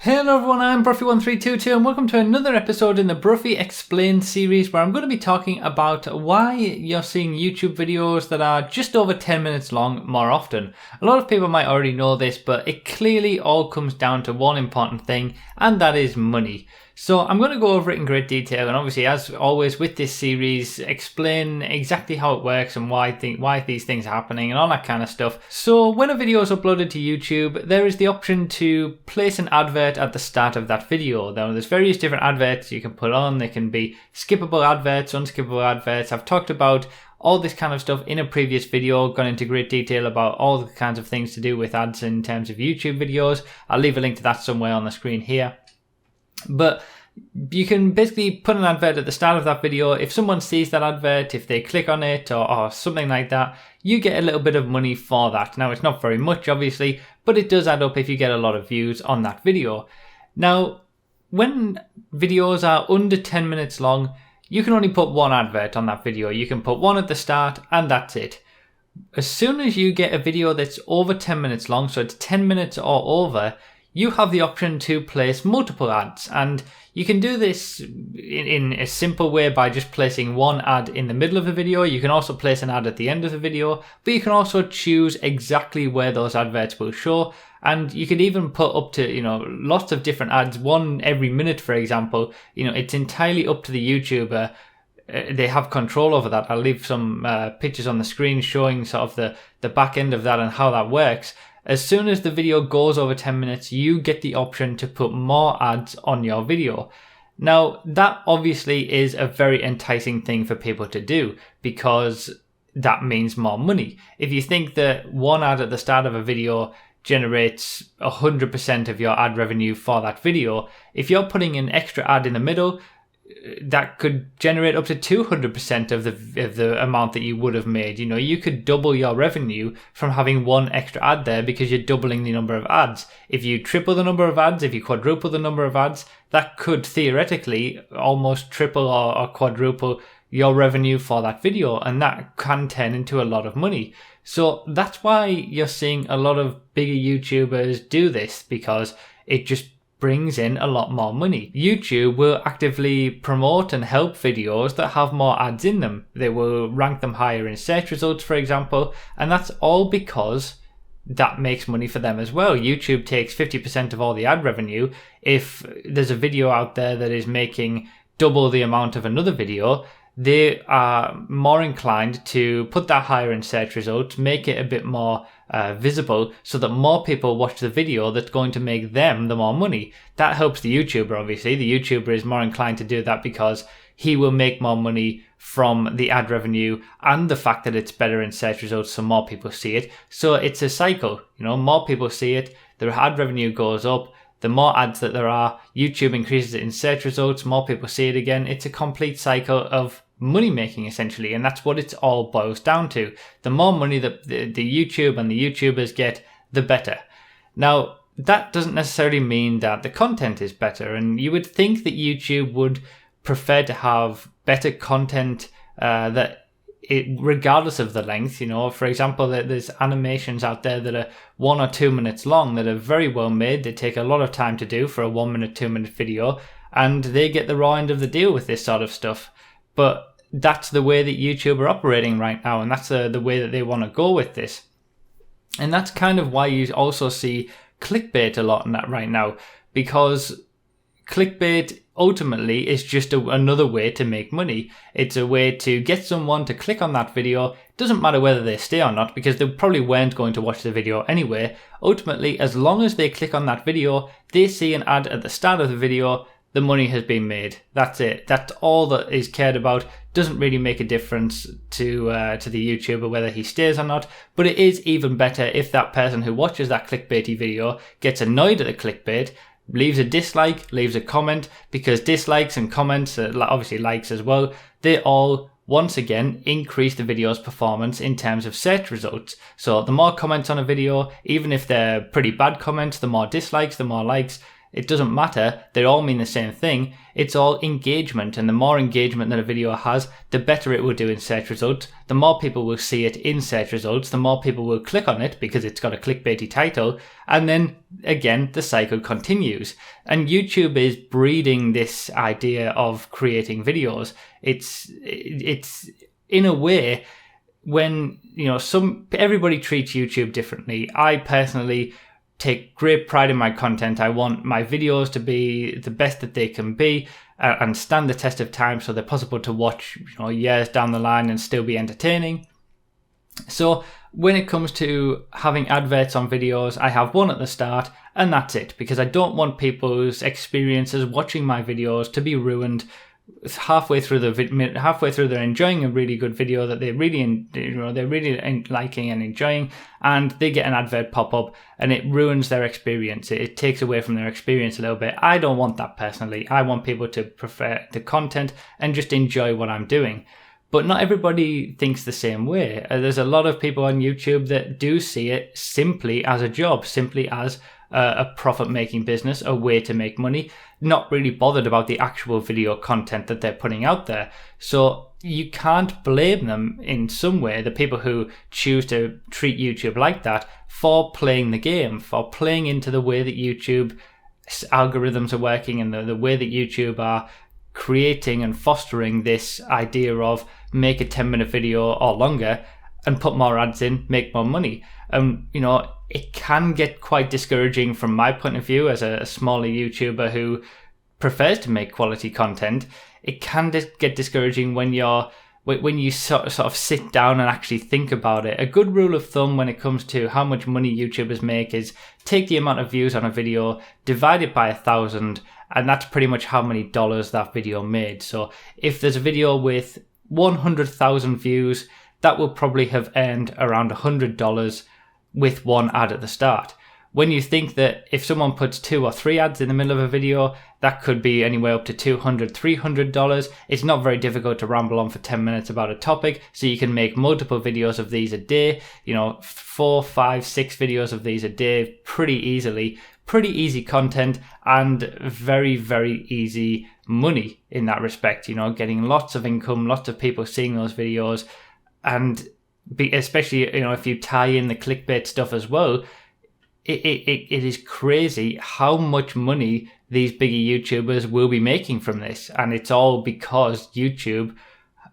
Hello everyone, I'm Bruffy1322 and welcome to another episode in the Bruffy Explained series where I'm going to be talking about why you're seeing YouTube videos that are just over 10 minutes long more often. A lot of people might already know this, but it clearly all comes down to one important thing, and that is money. So I'm going to go over it in great detail, and obviously, as always with this series, explain exactly how it works and why these things are happening and all that kind of stuff. So when a video is uploaded to YouTube, there is the option to place an advert at the start of that video. Now, there's various different adverts you can put on. They can be skippable adverts, unskippable adverts. I've talked about all this kind of stuff in a previous video, gone into great detail about all the kinds of things to do with ads in terms of YouTube videos. I'll leave a link to that somewhere on the screen here. But you can basically put an advert at the start of that video. If someone sees that advert, if they click on it or something like that, you get a little bit of money for that. Now, it's not very much, obviously, but it does add up if you get a lot of views on that video. Now, when videos are under 10 minutes long, you can only put one advert on that video. You can put one at the start and that's it. As soon as you get a video that's over 10 minutes long, so it's 10 minutes or over, you have the option to place multiple ads, and you can do this in a simple way by just placing one ad in the middle of the video. You can also place an ad at the end of the video, but you can also choose exactly where those adverts will show, and you can even put up to, lots of different ads, one every minute, for example. It's entirely up to the YouTuber. They have control over that. I'll leave some pictures on the screen showing sort of the back end of that and how that works. As soon as the video goes over 10 minutes, you get the option to put more ads on your video. Now, that obviously is a very enticing thing for people to do because that means more money. If you think that one ad at the start of a video generates 100% of your ad revenue for that video, if you're putting an extra ad in the middle, that could generate up to 200% of the amount that you would have made. You could double your revenue from having one extra ad there because you're doubling the number of ads. If you triple the number of ads, if you quadruple the number of ads, that could theoretically almost triple or quadruple your revenue for that video, and that can turn into a lot of money. So that's why you're seeing a lot of bigger YouTubers do this, because it just brings in a lot more money. YouTube will actively promote and help videos that have more ads in them. They will rank them higher in search results, for example, and that's all because that makes money for them as well. YouTube takes 50% of all the ad revenue. If there's a video out there that is making double the amount of another video, they are more inclined to put that higher in search results, make it a bit more visible so that more people watch the video that's going to make them the more money. That helps the YouTuber, obviously. The YouTuber is more inclined to do that because he will make more money from the ad revenue and the fact that it's better in search results so more people see it. So it's a cycle. More people see it, their ad revenue goes up. The more ads that there are, YouTube increases it in search results, more people see it again. It's a complete cycle of money making, essentially, and that's what it all boils down to. The more money that the YouTube and the YouTubers get, the better. Now, that doesn't necessarily mean that the content is better, and you would think that YouTube would prefer to have better content regardless of the length. For example, there's animations out there that are 1 or 2 minutes long that are very well made. They take a lot of time to do for a 1 minute, 2 minute video, and they get the raw end of the deal with this sort of stuff. But that's the way that YouTube are operating right now, and that's the way that they want to go with this. And that's kind of why you also see clickbait a lot in that right now, because clickbait ultimately is just another way to make money. It's a way to get someone to click on that video. It doesn't matter whether they stay or not, because they probably weren't going to watch the video anyway. Ultimately, as long as they click on that video, they see an ad at the start of the video, the money has been made. That's it. That's all that is cared about. Doesn't really make a difference to the YouTuber whether he stays or not, but it is even better if that person who watches that clickbaity video gets annoyed at the clickbait, leaves a dislike, leaves a comment, because dislikes and comments, obviously likes as well, they all once again increase the video's performance in terms of search results. So the more comments on a video, even if they're pretty bad comments, the more dislikes, the more likes, It doesn't matter. They all mean the same thing. It's all engagement. And the more engagement that a video has, the better it will do in search results. The more people will see it in search results, the more people will click on it because it's got a clickbaity title. And then again, the cycle continues. And YouTube is breeding this idea of creating videos. It's in a way, when everybody treats YouTube differently. I personally take great pride in my content. I want my videos to be the best that they can be and stand the test of time, so they're possible to watch years down the line and still be entertaining. So when it comes to having adverts on videos, I have one at the start and that's it, because I don't want people's experiences watching my videos to be ruined halfway through they're enjoying a really good video that they're really liking and enjoying, and they get an advert pop up and it ruins their experience. It takes away from their experience a little bit. I don't want that personally. I want people to prefer the content and just enjoy what I'm doing. But not everybody thinks the same way. There's a lot of people on YouTube that do see it simply as a job, simply as a profit-making business, a way to make money, not really bothered about the actual video content that they're putting out there. So you can't blame them in some way, the people who choose to treat YouTube like that, for playing the game, for playing into the way that YouTube algorithms are working and the way that YouTube are creating and fostering this idea of make a 10-minute video or longer and put more ads in, make more money. It can get quite discouraging from my point of view as a smaller YouTuber who prefers to make quality content. It can get discouraging when you sort of sit down and actually think about it. A good rule of thumb when it comes to how much money YouTubers make is take the amount of views on a video, divide it by 1,000, and that's pretty much how many dollars that video made. So if there's a video with 100,000 views, that will probably have earned around $100 with one ad at the start. When you think that if someone puts 2 or 3 ads in the middle of a video, that could be anywhere up to $200, $300. It's not very difficult to ramble on for 10 minutes about a topic, so you can make multiple videos of these a day, 4, 5, 6 videos of these a day pretty easily. Pretty easy content and very, very easy money in that respect, getting lots of income, lots of people seeing those videos. And especially, if you tie in the clickbait stuff as well, it is crazy how much money these bigger YouTubers will be making from this. And it's all because YouTube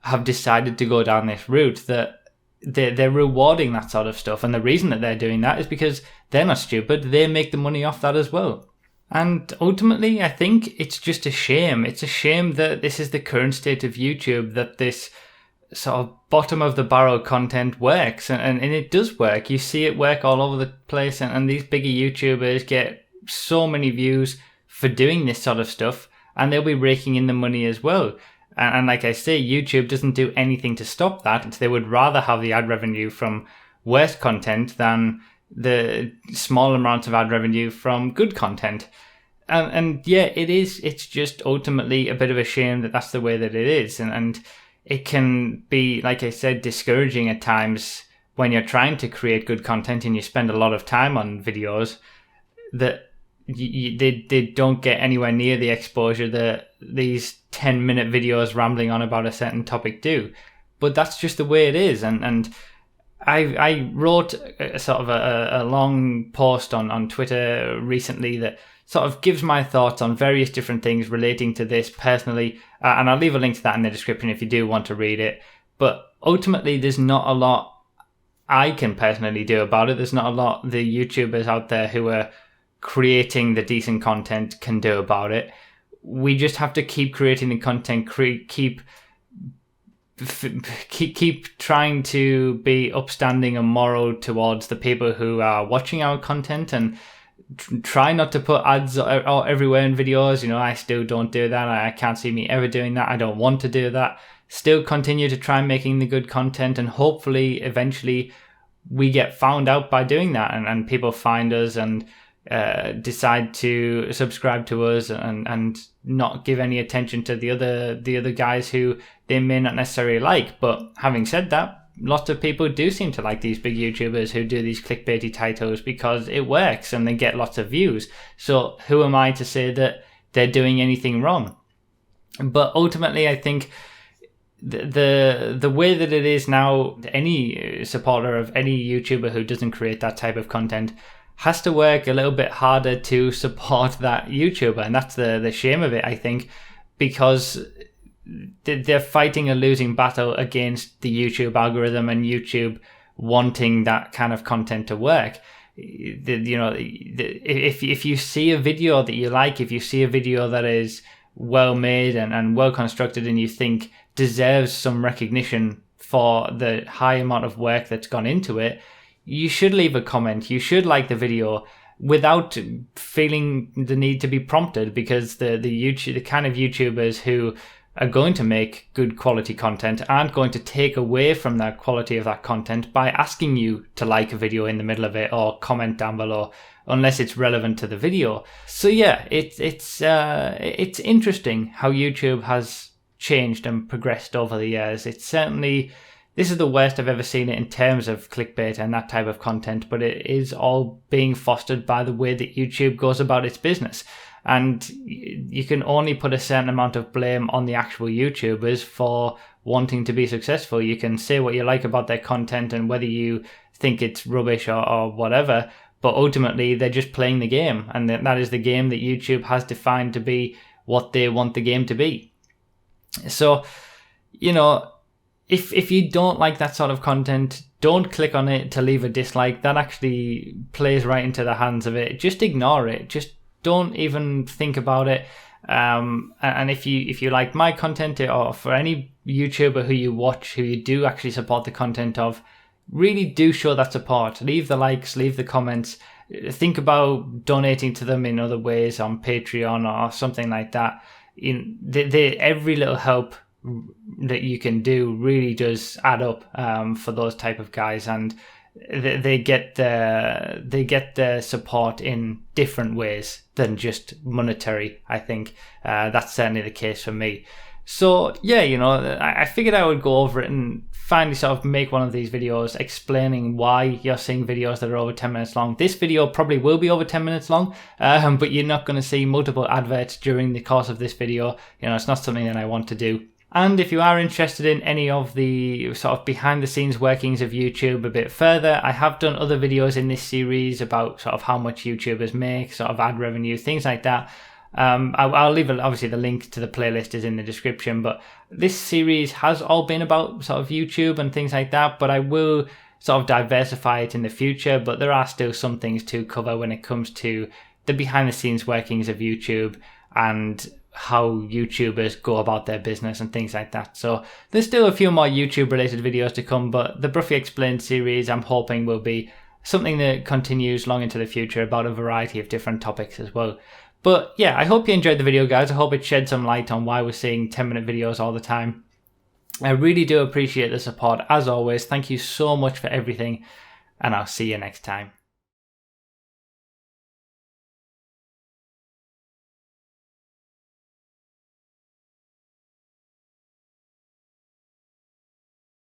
have decided to go down this route that they're rewarding that sort of stuff. And the reason that they're doing that is because they're not stupid. They make the money off that as well. And ultimately, I think it's just a shame. It's a shame that this is the current state of YouTube, that this sort of bottom of the barrel content works, and it does work. You see it work all over the place, and these bigger YouTubers get so many views for doing this sort of stuff, and they'll be raking in the money as well. And like I say, YouTube doesn't do anything to stop that. They would rather have the ad revenue from worse content than the small amount of ad revenue from good content. And yeah, it's just ultimately a bit of a shame that that's the way that it is. And it can be, like I said, discouraging at times when you're trying to create good content and you spend a lot of time on videos that they don't get anywhere near the exposure that these 10-minute videos rambling on about a certain topic do. But that's just the way it is. And I wrote a sort of a long post on Twitter recently that sort of gives my thoughts on various different things relating to this personally, and I'll leave a link to that in the description if you do want to read it. But ultimately, there's not a lot I can personally do about it. There's not a lot the YouTubers out there who are creating the decent content can do about it. We just have to keep creating the content, keep trying to be upstanding and moral towards the people who are watching our content, and try not to put ads everywhere in videos. I still don't do that. I can't see me ever doing that. I don't want to do that. Still continue to try making the good content, and hopefully eventually we get found out by doing that, and people find us and decide to subscribe to us and not give any attention to the other guys who they may not necessarily like. But having said that, lots of people do seem to like these big YouTubers who do these clickbaity titles because it works and they get lots of views. So who am I to say that they're doing anything wrong? But ultimately, I think the way that it is now, any supporter of any YouTuber who doesn't create that type of content has to work a little bit harder to support that YouTuber. And that's the shame of it, I think, because they're fighting a losing battle against the YouTube algorithm and YouTube wanting that kind of content to work. If you see a video that you like, if you see a video that is well made and well constructed and you think deserves some recognition for the high amount of work that's gone into it, you should leave a comment. You should like the video without feeling the need to be prompted, because the kind of YouTubers who are going to make good quality content aren't going to take away from the quality of that content by asking you to like a video in the middle of it or comment down below, unless it's relevant to the video. So yeah, it's interesting how YouTube has changed and progressed over the years. It's certainly, this is the worst I've ever seen it in terms of clickbait and that type of content, but it is all being fostered by the way that YouTube goes about its business. And you can only put a certain amount of blame on the actual YouTubers for wanting to be successful. You can say what you like about their content and whether you think it's rubbish or whatever, but ultimately they're just playing the game, and that is the game that YouTube has defined to be what they want the game to be. So, if you don't like that sort of content, don't click on it to leave a dislike. That actually plays right into the hands of it. Just ignore it. Just don't even think about it. And if you like my content, or for any YouTuber who you watch, who you do actually support the content of, really do show that support. Leave the likes, leave the comments. Think about donating to them in other ways on Patreon or something like that. Every little help that you can do really does add up for those type of guys, and they get the support in different ways than just monetary. I think that's certainly the case for me. So yeah, I figured I would go over it and finally sort of make one of these videos explaining why you're seeing videos that are over 10 minutes long. This video probably will be over 10 minutes long, but you're not going to see multiple adverts during the course of this video. It's not something that I want to do. And if you are interested in any of the sort of behind the scenes workings of YouTube a bit further, I have done other videos in this series about sort of how much YouTubers make, sort of ad revenue, things like that. I'll leave, obviously the link to the playlist is in the description, but this series has all been about sort of YouTube and things like that, but I will sort of diversify it in the future. But there are still some things to cover when it comes to the behind the scenes workings of YouTube and how YouTubers go about their business and things like that. So there's still a few more YouTube related videos to come, but the Bruffy Explained series I'm hoping will be something that continues long into the future about a variety of different topics as well. But yeah, I hope you enjoyed the video, guys. I hope it shed some light on why we're seeing 10-minute videos all the time. I really do appreciate the support as always. Thank you so much for everything, and I'll see you next time.